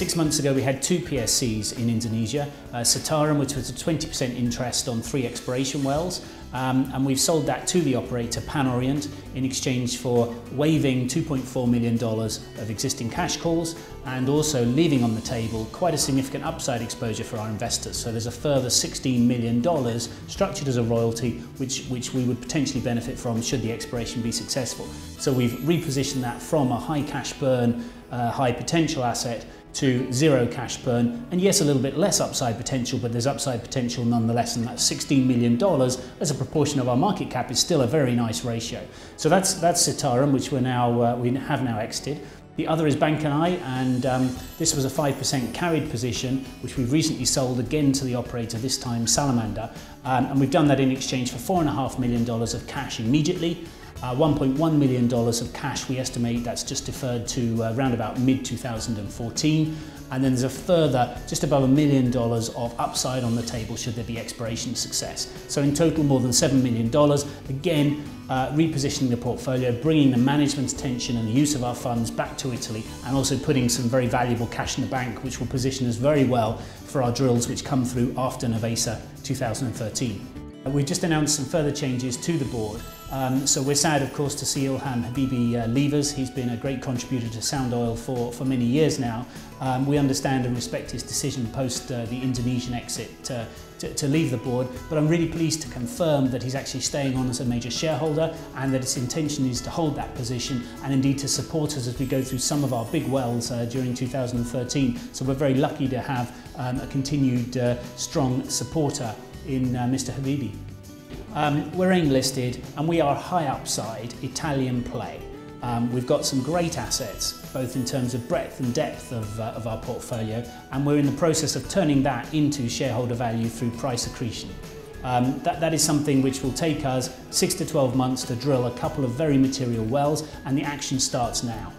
6 months ago we had 2 PSCs in Indonesia, Sitaram, which was a 20% interest on 3 exploration wells, and we've sold that to the operator Pan Orient in exchange for waiving $2.4 million of existing cash calls and also leaving on the table quite a significant upside exposure for our investors. So there's a further $16 million structured as a royalty which we would potentially benefit from should the exploration be successful. So we've repositioned that from a high cash burn, high potential asset to 0 cash burn, and yes, a little bit less upside potential, but there's upside potential nonetheless, and that $16 million as a proportion of our market cap is still a very nice ratio. So that's Sitaram, which we have now exited. The other is Bankanai, and this was a 5% carried position, which we've recently sold again to the operator, this time Salamander, and we've done that in exchange for $4.5 million of cash immediately. $1.1 million of cash we estimate that's just deferred to around about mid-2014, and then there's a further just above $1 million of upside on the table should there be exploration success. So in total more than $7 million, again repositioning the portfolio, bringing the management's attention and the use of our funds back to Italy, and also putting some very valuable cash in the bank which will position us very well for our drills which come through after Nervesa 2013. We've just announced some further changes to the board. So we're sad, of course, to see Ilham Habibi leave us. He's been a great contributor to Sound Oil for many years now. We understand and respect his decision post the Indonesian exit to leave the board, but I'm really pleased to confirm that he's actually staying on as a major shareholder and that his intention is to hold that position and indeed to support us as we go through some of our big wells during 2013. So we're very lucky to have a continued strong supporter in Mr. Habibi. We're AIM listed and we are a high upside Italian play. We've got some great assets, both in terms of breadth and depth of our portfolio, and we're in the process of turning that into shareholder value through price accretion. That is something which will take us 6 to 12 months to drill a couple of very material wells, and the action starts now.